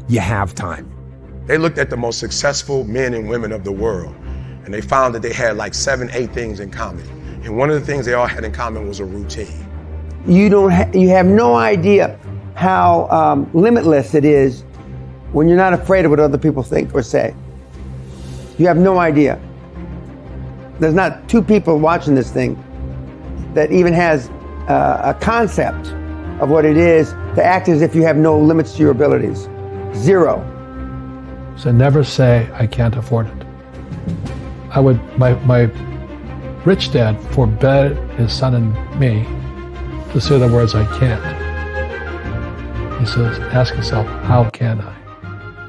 you have time. They looked at the most successful men and women of the world, and they found that they had like 7, 8 things in common. And one of the things they all had in common was a routine. You have no idea how limitless it is when you're not afraid of what other people think or say. You have no idea. There's not 2 people watching this thing that even has a concept of what it is to act as if you have no limits to your abilities. 0. So never say, I can't afford it. My rich dad forbade his son and me to say the words, I can't. He says, ask yourself, how can I?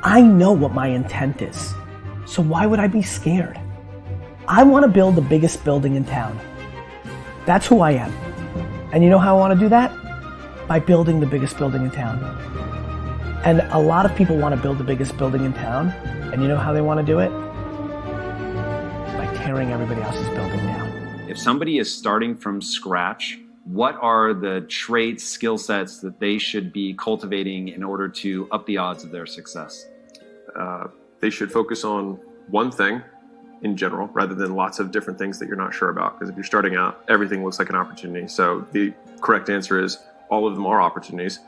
I know what my intent is, so why would I be scared? I want to build the biggest building in town. That's who I am. And you know how I want to do that? By building the biggest building in town. And a lot of people want to build the biggest building in town, and you know how they want to do it? By tearing everybody else's building down. If somebody is starting from scratch, what are the traits, skill sets that they should be cultivating in order to up the odds of their success? They should focus on one thing in general, rather than lots of different things that you're not sure about. Because if you're starting out, everything looks like an opportunity. So the correct answer is all of them are opportunities,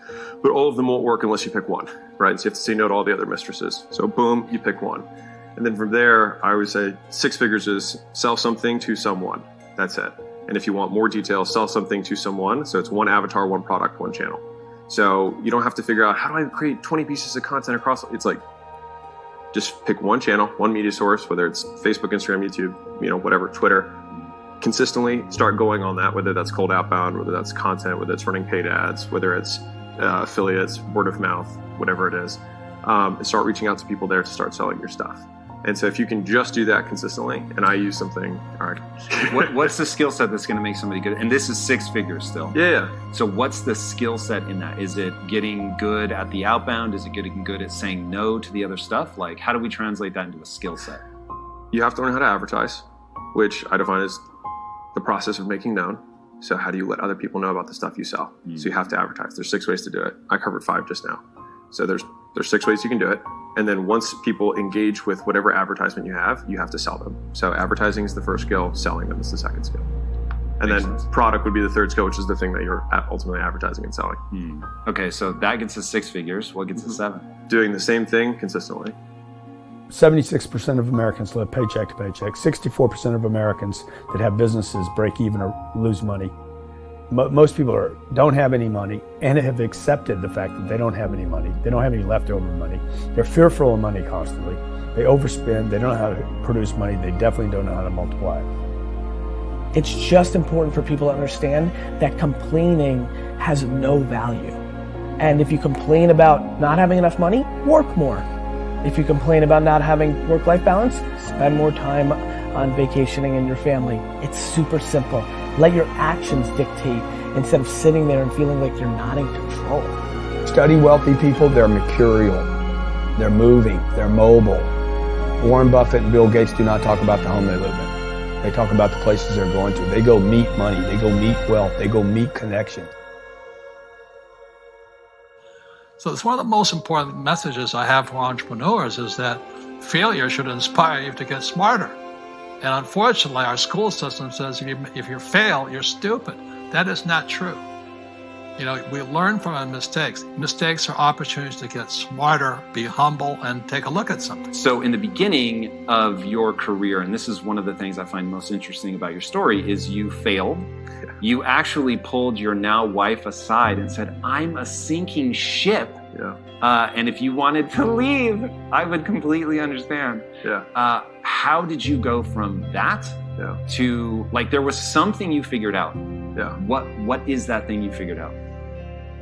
but all of them won't work unless you pick one, right? So you have to say no to all the other mistresses. So boom, you pick one. And then from there, I always say 6 figures is sell something to someone. That's it. And if you want more details, sell something to someone. So it's one avatar, one product, one channel. So you don't have to figure out, how do I create 20 pieces of content across? It's like, just pick one channel, one media source, whether it's Facebook, Instagram, YouTube, whatever, Twitter. Consistently start going on that, whether that's cold outbound, whether that's content, whether it's running paid ads, whether it's affiliates, word of mouth, whatever it is. And start reaching out to people there to start selling your stuff. And so if you can just do that consistently, and I use something, all right. What's the skill set that's going to make somebody good? And this is 6 figures still. Yeah. So what's the skill set in that? Is it getting good at the outbound? Is it getting good at saying no to the other stuff? Like, how do we translate that into a skill set? You have to learn how to advertise, which I define as the process of making known. So how do you let other people know about the stuff you sell? So you have to advertise. There's 6 ways to do it. I covered 5 just now. So there's 6 ways you can do it. And then once people engage with whatever advertisement you have to sell them. So advertising is the first skill, selling them is the second skill. And then product would be the third skill, which is the thing that you're ultimately advertising and selling. Okay, so that gets us 6 figures. What gets us 7? Doing the same thing consistently. 76% of Americans live paycheck to paycheck. 64% of Americans that have businesses break even or lose money. Most people don't have any money and have accepted the fact that they don't have any money. They don't have any leftover money. They're fearful of money constantly. They overspend. They don't know how to produce money. They definitely don't know how to multiply it. It's just important for people to understand that complaining has no value. And if you complain about not having enough money, work more. If you complain about not having work-life balance, spend more time on vacationing in your family. It's super simple. Let your actions dictate instead of sitting there and feeling like you're not in control. Study wealthy people, they're mercurial. They're moving, they're mobile. Warren Buffett and Bill Gates do not talk about the home they live in. They talk about the places they're going to. They go meet money, they go meet wealth, they go meet connection. So it's one of the most important messages I have for entrepreneurs is that failure should inspire you to get smarter. And unfortunately, our school system says if you fail, you're stupid. That is not true. We learn from our mistakes. Mistakes are opportunities to get smarter, be humble, and take a look at something. So in the beginning of your career, and this is one of the things I find most interesting about your story, is you failed. You actually pulled your now wife aside and said, I'm a sinking ship. Yeah. And if you wanted to leave, I would completely understand. Yeah. How did you go from that to, like, there was something you figured out? Yeah. What is that thing you figured out?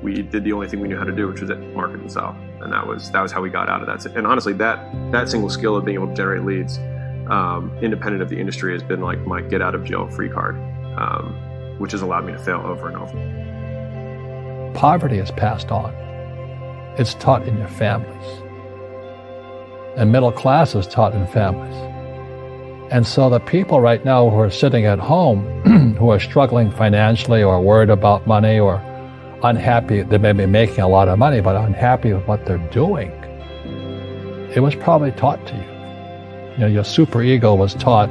We did the only thing we knew how to do, which was market and sell. And that was how we got out of that. And honestly, that single skill of being able to generate leads, independent of the industry, has been like my get out of jail free card, which has allowed me to fail over and over. Poverty is passed on. It's taught in your families. And middle class is taught in families. And so the people right now who are sitting at home, who are struggling financially or worried about money or unhappy, they may be making a lot of money, but unhappy with what they're doing, it was probably taught to you. You know, your superego was taught,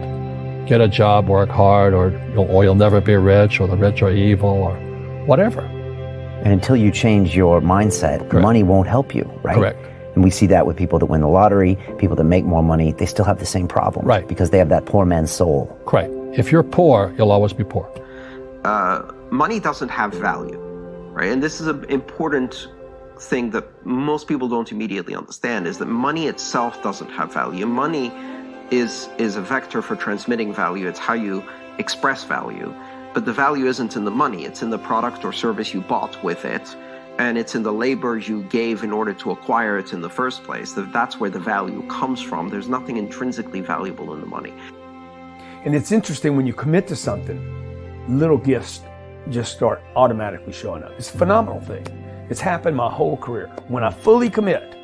get a job, work hard, or you'll never be rich, or the rich are evil, or whatever. And until you change your mindset, Correct. money won't help you, right? Correct. And we see that with people that win the lottery, people that make more money, they still have the same problem. Right. Because they have that poor man's soul. Correct. If you're poor, you'll always be poor. Money doesn't have value, right? And this is an important thing that most people don't immediately understand, is that money itself doesn't have value. Money is a vector for transmitting value. It's how you express value. But the value isn't in the money. It's in the product or service you bought with it. And it's in the labor you gave in order to acquire it in the first place. That's where the value comes from. There's nothing intrinsically valuable in the money. And it's interesting when you commit to something, little gifts just start automatically showing up. It's a phenomenal thing. It's happened my whole career. When I fully commit,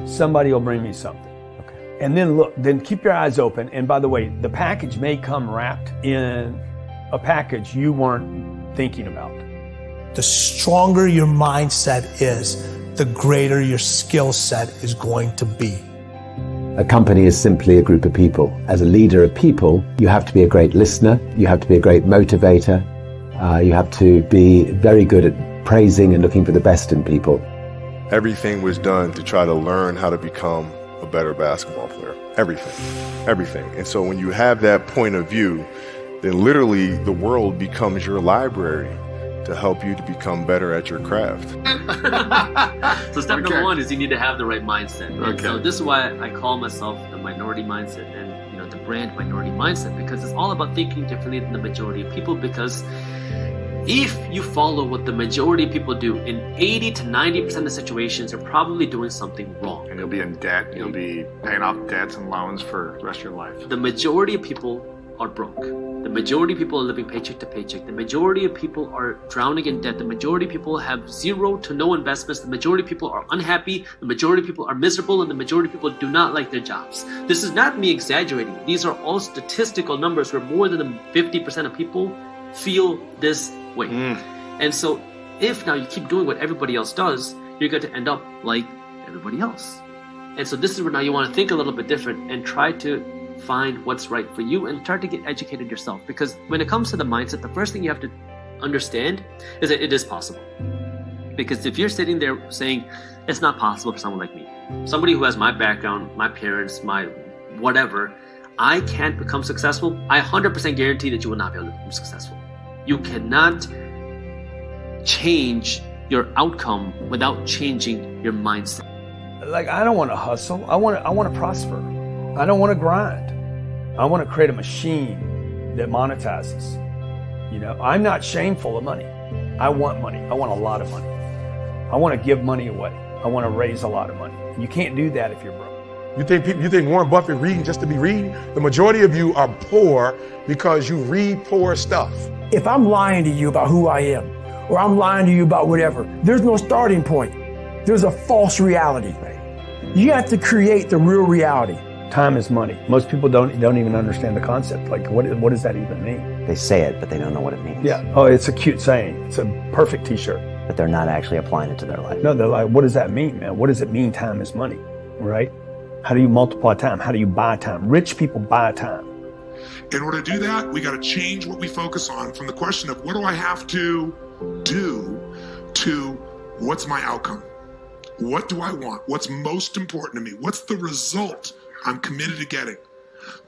somebody will bring me something. Okay. And then look, then keep your eyes open. And by the way, the package may come wrapped in a package you weren't thinking about. The stronger your mindset is, the greater your skill set is going to be. A company is simply a group of people. As a leader of people, you have to be a great listener, you have to be a great motivator, you have to be very good at praising and looking for the best in people. Everything was done to try to learn how to become a better basketball player. Everything. And so when you have that point of view, then literally the world becomes your library to help you to become better at your craft. So step number one is you need to have the right mindset. And so this is why I call myself the minority mindset, and the brand minority mindset, because it's all about thinking differently than the majority of people. Because if you follow what the majority of people do, in 80 to 90% of situations, you're probably doing something wrong. And you'll be in debt. You'll be paying off debts and loans for the rest of your life. The majority of people are broke. The majority of people are living paycheck to paycheck. The majority of people are drowning in debt. The majority of people have zero to no investments. The majority of people are unhappy. The majority of people are miserable, and the majority of people do not like their jobs. This is not me exaggerating. These are all statistical numbers where more than 50% of people feel this way. And so if now you keep doing what everybody else does, you're going to end up like everybody else. And so this is where now you want to think a little bit different and try to find what's right for you and try to get educated yourself. Because when it comes to the mindset, the first thing you have to understand is that it is possible. Because if you're sitting there saying it's not possible for someone like me, somebody who has my background, my parents, my whatever, I can't become successful, I 100% guarantee that you will not be able to become successful. You cannot change your outcome without changing your mindset. Like, I don't want to hustle. I want to prosper. I don't want to grind. I want to create a machine that monetizes. I'm not shameful of money. I want money. I want a lot of money. I want to give money away. I want to raise a lot of money. You can't do that if you're broke. You think Warren Buffett reading just to be reading? The majority of you are poor because you read poor stuff. If I'm lying to you about who I am, or I'm lying to you about whatever, there's no starting point. There's a false reality. You have to create the real reality. Time is money. Most people don't even understand the concept. Like, what does that even mean? They say it, but they don't know what it means. Yeah. Oh, it's a cute saying. It's a perfect t-shirt. But they're not actually applying it to their life. No, they're like, what does that mean, man? What does it mean time is money, right? How do you multiply time? How do you buy time? Rich people buy time. In order to do that, we got to change what we focus on from the question of what do I have to do to what's my outcome? What do I want? What's most important to me? What's the result I'm committed to getting?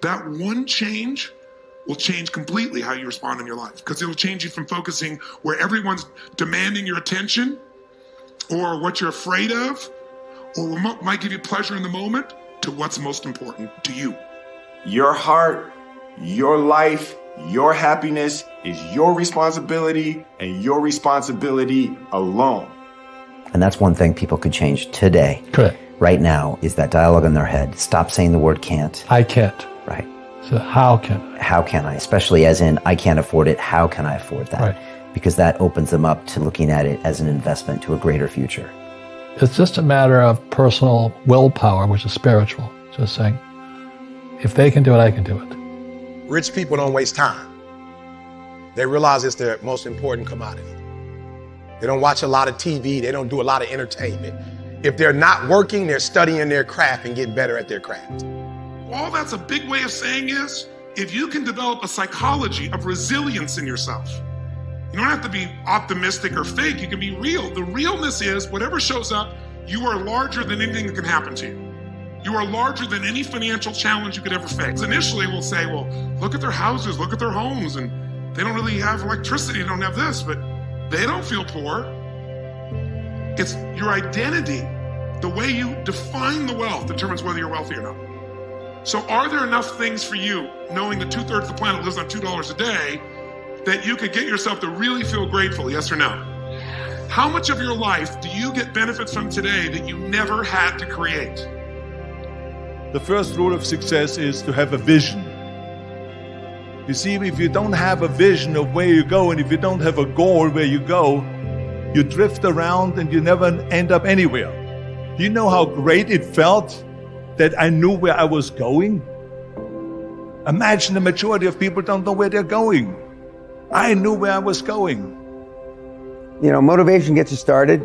That one change will change completely how you respond in your life, because it will change you from focusing where everyone's demanding your attention or what you're afraid of or what might give you pleasure in the moment to what's most important to you. Your heart, your life, your happiness is your responsibility and your responsibility alone. And that's one thing people could change today. Correct. Right now is that dialogue in their head. Stop saying the word can't. I can't. Right. So how can I? How can I? Especially as in, I can't afford it. How can I afford that? Right. Because that opens them up to looking at it as an investment to a greater future. It's just a matter of personal willpower, which is spiritual. Just saying, if they can do it, I can do it. Rich people don't waste time. They realize it's their most important commodity. They don't watch a lot of TV. They don't do a lot of entertainment. If they're not working, they're studying their craft and getting better at their craft. All that's a big way of saying is, if you can develop a psychology of resilience in yourself, you don't have to be optimistic or fake, you can be real. The realness is, whatever shows up, you are larger than anything that can happen to you. You are larger than any financial challenge you could ever face. Initially, we'll say, well, look at their houses, look at their homes, and they don't really have electricity, they don't have this, but they don't feel poor. It's your identity. The way you define the wealth determines whether you're wealthy or not. So are there enough things for you, knowing that 2/3 of the planet lives on $2 a day, that you could get yourself to really feel grateful, yes or no? How much of your life do you get benefits from today that you never had to create? The first rule of success is to have a vision. You see, if you don't have a vision of where you go, and if you don't have a goal where you go, you drift around and you never end up anywhere. Do you know how great it felt that I knew where I was going? Imagine the majority of people don't know where they're going. I knew where I was going. You know, motivation gets you started.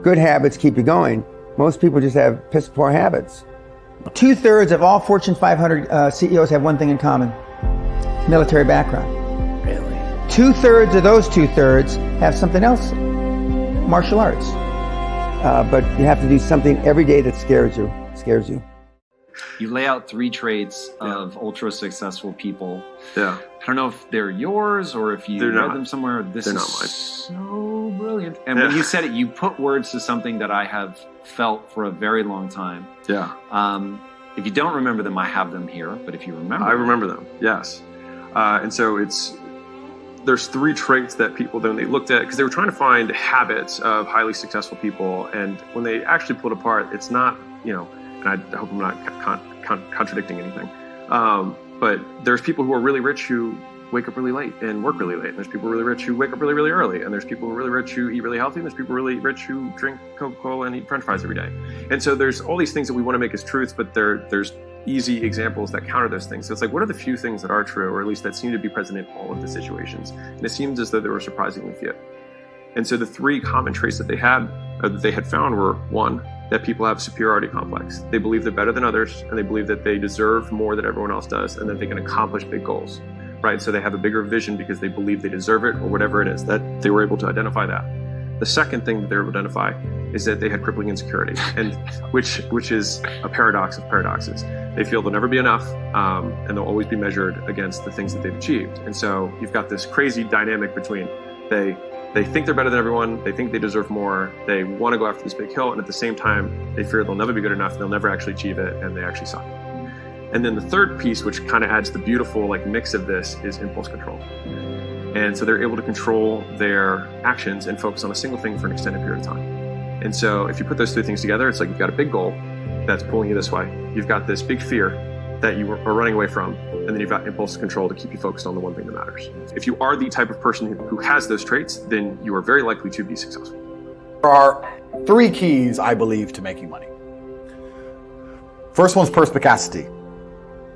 Good habits keep you going. Most people just have piss poor habits. 2/3 of all Fortune 500 CEOs have one thing in common: military background. Really? 2/3 of those 2/3 have something else: martial arts. But you have to do something every day that scares you. You lay out 3 traits of ultra successful people. Yeah. I don't know if they're yours or if you read them somewhere. They're not mine. So brilliant. And when you said it, you put words to something that I have felt for a very long time. Yeah. If you don't remember them, I have them here. But if you remember, I remember them. Yes. And so there's 3 traits that people then they looked at, because they were trying to find habits of highly successful people, and when they actually pulled apart, it's not, and I hope I'm not contradicting anything, but there's people who are really rich who wake up really late and work really late, and there's people really rich who wake up really, really early, and there's people who are really rich who eat really healthy, and there's people really rich who drink Coca-Cola and eat French fries every day. And so there's all these things that we want to make as truths, but there's easy examples that counter those things. So it's like, what are the few things that are true, or at least that seem to be present in all of the situations? And it seems as though there were surprisingly few. And so the 3 common traits that they had found were: 1, that people have a superiority complex. They believe they're better than others, and they believe that they deserve more than everyone else does, and that they can accomplish big goals, right? So they have a bigger vision because they believe they deserve it, or whatever it is, that they were able to identify that. The second thing that they were able to identify is that they had crippling insecurity, and which is a paradox of paradoxes. They feel they'll never be enough, and they'll always be measured against the things that they've achieved. And so you've got this crazy dynamic between they think they're better than everyone, they think they deserve more, they want to go after this big hill, and at the same time, they fear they'll never be good enough, they'll never actually achieve it, and they actually suck. And then the third piece, which kind of adds the beautiful mix of this, is impulse control. And so they're able to control their actions and focus on a single thing for an extended period of time. And so if you put those 3 things together, it's like you've got a big goal that's pulling you this way. You've got this big fear that you are running away from, and then you've got impulse control to keep you focused on the one thing that matters. If you are the type of person who has those traits, then you are very likely to be successful. There are 3 keys, I believe, to making money. First one's perspicacity.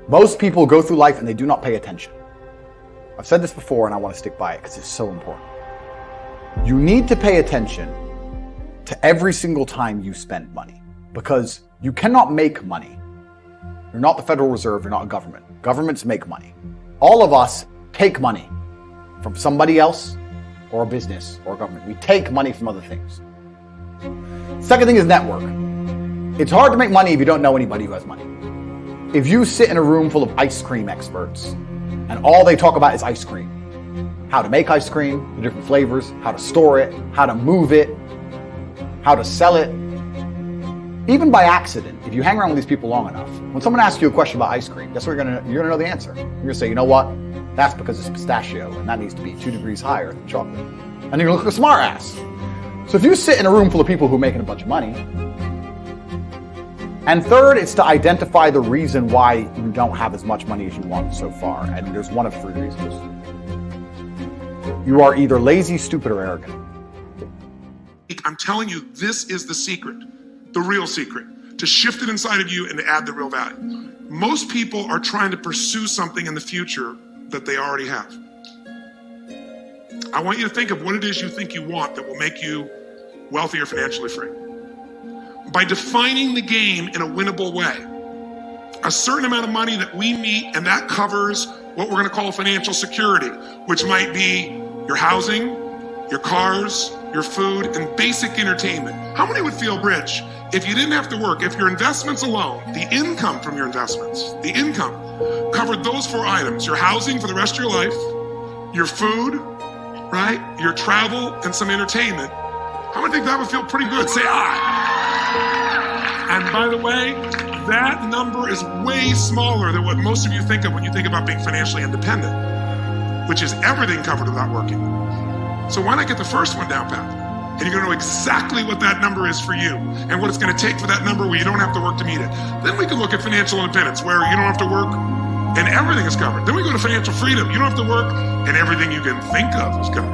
Most people go through life and they do not pay attention. I've said this before and I want to stick by it because it's so important. You need to pay attention to every single time you spend money, because you cannot make money. You're not the Federal Reserve, you're not a government. Governments make money. All of us take money from somebody else or a business or a government. We take money from other things. Second thing is network. It's hard to make money if you don't know anybody who has money. If you sit in a room full of ice cream experts and all they talk about is ice cream, how to make ice cream, the different flavors, how to store it, how to move it, how to sell it, even by accident, if you hang around with these people long enough, when someone asks you a question about ice cream, guess what you're gonna know the answer. You're gonna say, you know what? That's because it's pistachio, and that needs to be 2 degrees higher than chocolate. And you're gonna look like a smart ass. So if you sit in a room full of people who are making a bunch of money, and third, it's to identify the reason why you don't have as much money as you want so far. And there's one of 3 reasons. You are either lazy, stupid, or arrogant. I'm telling you, this is the secret, the real secret, to shift it inside of you and to add the real value. Most people are trying to pursue something in the future that they already have. I want you to think of what it is you think you want that will make you wealthy or financially free. by defining the game in a winnable way. A certain amount of money that we meet, and that covers what we're going to call financial security, which might be your housing, your cars, your food, and basic entertainment. How many would feel rich if you didn't have to work, if your investments alone, the income from your investments, the income, covered those 4 items: your housing for the rest of your life, your food, right, your travel, and some entertainment? How many think that would feel pretty good? Say aye. And by the way, that number is way smaller than what most of you think of when you think about being financially independent, which is everything covered without working. So why not get the first one down pat? And you're going to know exactly what that number is for you and what it's going to take for that number where you don't have to work to meet it. Then we can look at financial independence, where you don't have to work and everything is covered. Then we go to financial freedom. You don't have to work and everything you can think of is covered.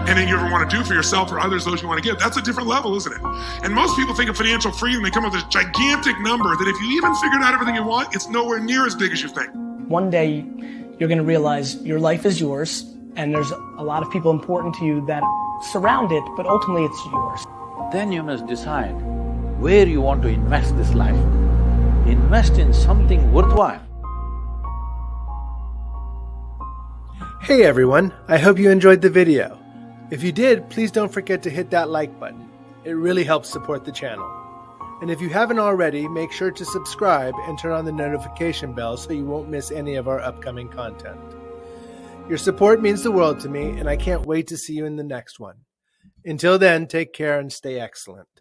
Anything you ever want to do for yourself or others, those you want to give, that's a different level, isn't it? And most people think of financial freedom, they come up with this gigantic number that if you even figured out everything you want, it's nowhere near as big as you think. One day, you're going to realize your life is yours, and there's a lot of people important to you that surround it, but ultimately it's yours. Then you must decide where you want to invest this life. Invest in something worthwhile. Hey everyone, I hope you enjoyed the video. If you did, please don't forget to hit that like button. It really helps support the channel. And if you haven't already, make sure to subscribe and turn on the notification bell so you won't miss any of our upcoming content. Your support means the world to me, and I can't wait to see you in the next one. Until then, take care and stay excellent.